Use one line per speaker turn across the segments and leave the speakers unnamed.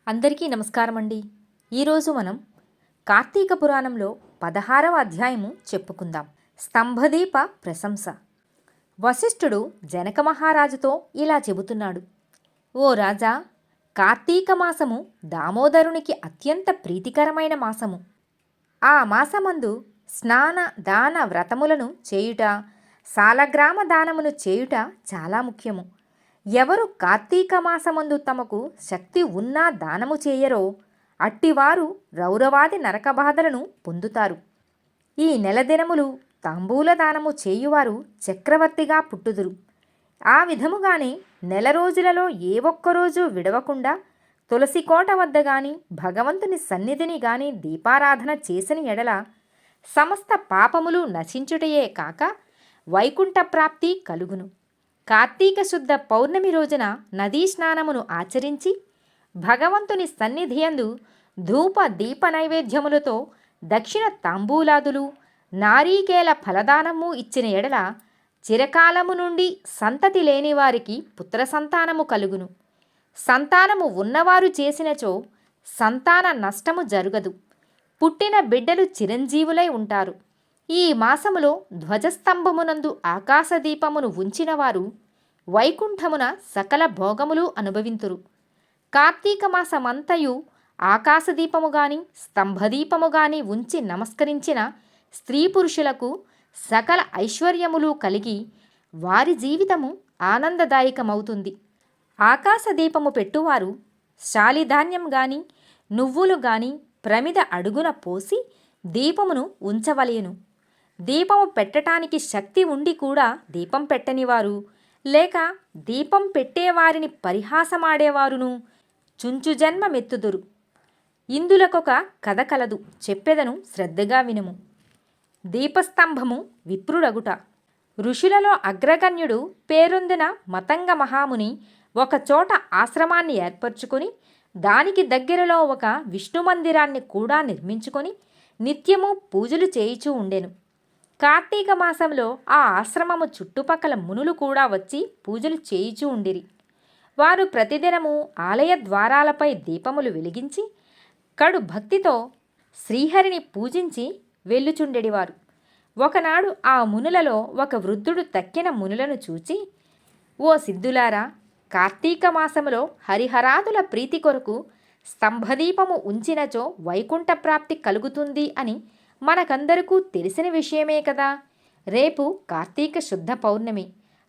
అందరికీ నమస్కారం అండి. ఈరోజు మనం కార్తీక పురాణంలో 16వ అధ్యాయము చెప్పుకుందాం. స్తంభదీప ప్రశంస. వశిష్ఠుడు జనక మహారాజుతో ఇలా చెబుతున్నాడు. ఓ రాజా, కార్తీక మాసము దామోదరునికి అత్యంత ప్రీతికరమైన మాసము. ఆ మాసమందు స్నాన దాన వ్రతములను చేయుట, సాలగ్రామ దానమును చేయుట చాలా ముఖ్యము. ఎవరు కార్తీక మాసమందు తమకు శక్తి ఉన్నా దానము చేయరో అట్టివారు రౌరవాది నరకబాధలను పొందుతారు. ఈ నెల దినములు తాంబూల దానము చేయువారు చక్రవర్తిగా పుట్టుదురు. ఆ విధముగానే నెల రోజులలో ఏ ఒక్కరోజు విడవకుండా తులసికోట వద్ద గాని భగవంతుని సన్నిధిని గాని దీపారాధన చేసిన ఎడల సమస్త పాపములు నశించుటయే కాక వైకుంఠ ప్రాప్తి కలుగును. కార్తీక శుద్ధ పౌర్ణమి రోజున నదీ స్నానమును ఆచరించి భగవంతుని సన్నిధియందు ధూప దీప నైవేద్యములతో దక్షిణ తాంబూలాదులు నారీకేల ఫలదానము ఇచ్చిన ఎడల చిరకాలము నుండి సంతతి లేని వారికి పుత్ర సంతానము కలుగును. సంతానము ఉన్నవారు చేసినచో సంతాన నష్టము జరుగదు. పుట్టిన బిడ్డలు చిరంజీవులై ఉంటారు. ఈ మాసములో ధ్వజస్తంభమునందు ఆకాశదీపమును ఉంచినవారు వైకుంఠమున సకల భోగములు అనుభవింతురు. కార్తీక మాసమంతయు ఆకాశదీపము గాని స్తంభదీపము గాని ఉంచి నమస్కరించిన స్త్రీ పురుషులకు సకల ఐశ్వర్యములు కలిగి వారి జీవితము ఆనందదాయకమవుతుంది. ఆకాశదీపము పెట్టువారు శాలిధాన్యం గాని నువ్వులు గాని ప్రమిద అడుగున పోసి దీపమును ఉంచవలెను. దీపము పెట్టటానికి శక్తి ఉండి కూడా దీపం పెట్టనివారు, లేక దీపం పెట్టేవారిని పరిహాసమాడేవారును చుంచు జన్మమెత్తుదురు. ఇందులకొక కథ కలదు, చెప్పెదను శ్రద్ధగా వినుము. దీపస్తంభము విప్రుడగుట. ఋషులలో అగ్రగణ్యుడు పేరొందిన మతంగ మహాముని ఒకచోట ఆశ్రమాన్ని ఏర్పరచుకొని దానికి దగ్గరలో ఒక విష్ణు మందిరాన్ని కూడా నిర్మించుకొని నిత్యము పూజలు చేయిచూ ఉండెను. కార్తీక మాసంలో ఆ ఆశ్రమము చుట్టుపక్కల మునులు కూడా వచ్చి పూజలు చేయిచూ ఉండిరి. వారు ప్రతిదినము ఆలయ ద్వారాలపై దీపములు వెలిగించి కడు భక్తితో శ్రీహరిని పూజించి వెళ్ళుచుండెడివారు. ఒకనాడు ఆ మునులలో ఒక వృద్ధుడు తక్కిన మునులను చూచి, ఓ సిద్ధులారా, కార్తీక మాసములో హరిహరాదుల ప్రీతి కొరకు స్తంభదీపము ఉంచినచో వైకుంఠ ప్రాప్తి కలుగుతుంది అని మనకందరికీ తెలిసిన విషయమే కదా. రేపు కార్తీక శుద్ధ పౌర్ణమి.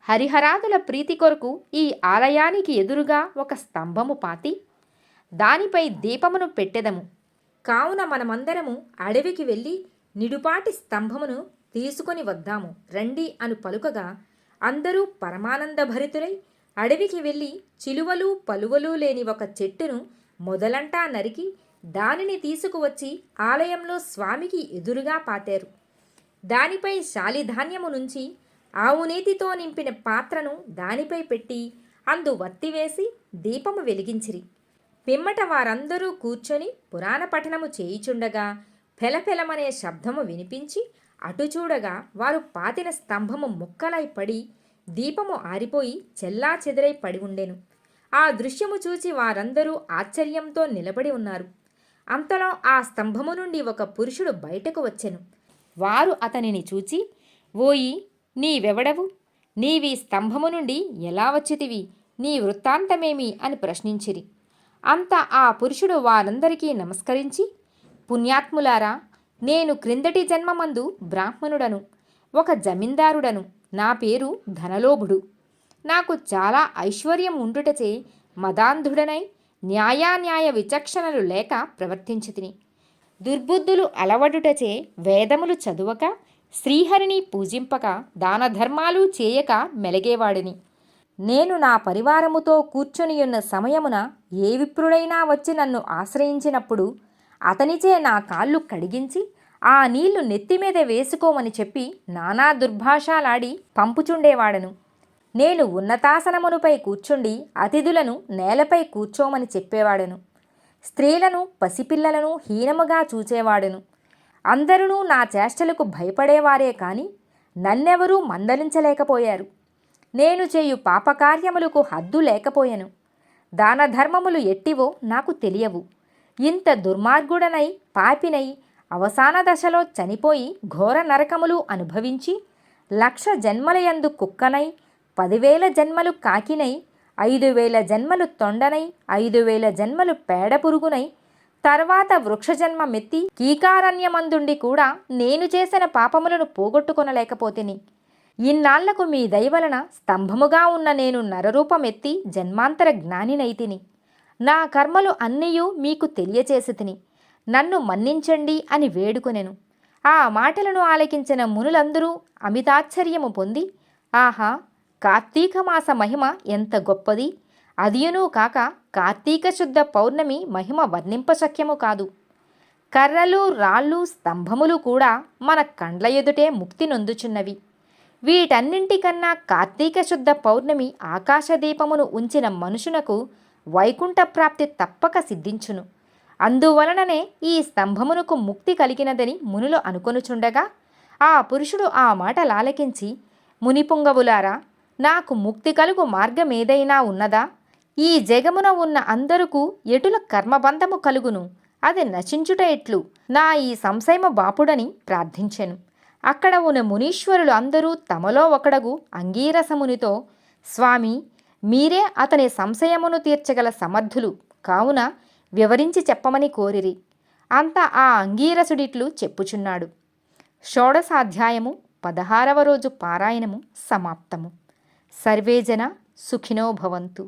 హరిహరాదుల ప్రీతి కొరకు ఈ ఆలయానికి ఎదురుగా ఒక స్తంభము పాతి దానిపై దీపమును పెట్టెదము. కావున మనమందరము అడవికి వెళ్ళి నిడుపాటి స్తంభమును తీసుకొని వద్దాము రండి అను పలుకగా అందరూ పరమానందభరితులై అడవికి వెళ్ళి చిలువలు పలువలు లేని ఒక చెట్టును మొదలంటా నరికి దానిని తీసుకువచ్చి ఆలయంలో స్వామికి ఎదురుగా పాతారు. దానిపై శాలిధాన్యము నుంచి ఆవునేతితో నింపిన పాత్రను దానిపై పెట్టి అందు వత్తివేసి దీపము వెలిగించిరి. పిమ్మట వారందరూ కూర్చొని పురాణ పఠనము చేయుచుండగా పెలపెలమనే శబ్దము వినిపించి అటు చూడగా వారు పాతిన స్తంభము ముక్కలై పడి దీపము ఆరిపోయి చెల్లా చెదరై పడి ఉండెను. ఆ దృశ్యము చూచి వారందరూ ఆశ్చర్యంతో నిలబడి ఉన్నారు. అంతలో ఆ స్తంభము నుండి ఒక పురుషుడు బయటకు వచ్చెను. వారు అతనిని చూచి, ఓయి, నీవెవడవు? నీవీ స్తంభము నుండి ఎలా వచ్చితివి? నీ వృత్తాంతమేమి అని ప్రశ్నించిరి. అంత ఆ పురుషుడు వారందరికీ నమస్కరించి, పుణ్యాత్ములారా, నేను క్రిందటి జన్మమందు బ్రాహ్మణుడను, ఒక జమీందారుడను. నా పేరు ధనలోభుడు. నాకు చాలా ఐశ్వర్యం ఉండుటచే మదాంధుడనై న్యాయాన్యాయ విచక్షణలు లేక ప్రవర్తించితిని. దుర్బుద్ధులు అలవడుటచే వేదములు చదువక శ్రీహరిని పూజింపక దానధర్మాలు చేయక మెలగేవాడిని. నేను నా పరివారముతో కూర్చొనియున్న సమయమున ఏ విప్రుడైనా వచ్చి నన్ను ఆశ్రయించినప్పుడు అతనిచే నా కాళ్ళు కడిగించి ఆ నీళ్లు నెత్తిమీద వేసుకోమని చెప్పి నానా దుర్భాషలాడి పంపుచుండేవాడను. నేను ఉన్నతాసనమునుపై కూర్చుండి అతిథులను నేలపై కూర్చోమని చెప్పేవాడను. స్త్రీలను పసిపిల్లలను హీనముగా చూచేవాడను. అందరూ నా చేష్టలకు భయపడేవారే కాని నన్నెవరూ మందలించలేకపోయారు. నేను చేయు పాపకార్యములకు హద్దు లేకపోయెను. దాన ధర్మములు ఎట్టివో నాకు తెలియవు. ఇంత దుర్మార్గుడనై పాపినై అవసాన దశలో చనిపోయి ఘోర నరకములు అనుభవించి 1,00,000 జన్మలయందు కుక్కనై 10,000 జన్మలు కాకినై 5,000 జన్మలు తొండనై 5,000 జన్మలు పేడపురుగునై తర్వాత వృక్షజన్మమెత్తి కీకారణ్యమందుండి కూడా నేను చేసిన పాపములను పోగొట్టుకొనలేకపోతిని. ఇన్నాళ్లకు మీ దయవలన స్తంభముగా ఉన్న నేను నరరూపమెత్తి జన్మాంతర జ్ఞానినైతిని. నా కర్మలు అన్నీయూ మీకు తెలియచేసి తిని నన్ను మన్నించండి అని వేడుకొనెను. ఆ మాటలను ఆలకించిన మునులందరూ అమితాశ్చర్యము పొంది, ఆహా, కార్తీక మాస మహిమ ఎంత గొప్పది! అదియునూ కాక కార్తీక శుద్ధ పౌర్ణమి మహిమ వర్ణింపశక్యము కాదు. కర్రలు రాళ్ళు స్తంభములు కూడా మన కండ్ల ఎదుటే ముక్తి నొందుచున్నవి. వీటన్నింటికన్నా కార్తీక శుద్ధ పౌర్ణమి ఆకాశదీపమును ఉంచిన మనుషునకు వైకుంఠ ప్రాప్తి తప్పక సిద్ధించును. అందువలననే ఈ స్తంభమునకు ముక్తి కలిగినదని మునులు అనుకొనుచుండగా ఆ పురుషుడు ఆ మాట లాలకించి, మునిపుంగవులారా, నాకు ముక్తి కలుగు మార్గమేదైనా ఉన్నదా? ఈ జగమున ఉన్న అందరకు ఎటుల కర్మబంధము కలుగును? అది నశించుట ఎట్లు? నా ఈ సంశయము బాపుడని ప్రార్థించెను. అక్కడ ఉన్న మునీశ్వరులు అందరూ తమలో ఒకడగు అంగీరసమునితో, స్వామి, మీరే అతని సంశయమును తీర్చగల సమర్థులు కావున వివరించి చెప్పమని కోరిరి. అంత ఆ అంగీరసుడిట్లు చెప్పుచున్నాడు. షోడశాధ్యాయము 16వ రోజు పారాయణము సమాప్తము. సర్వేజన సుఖినో భవంతు.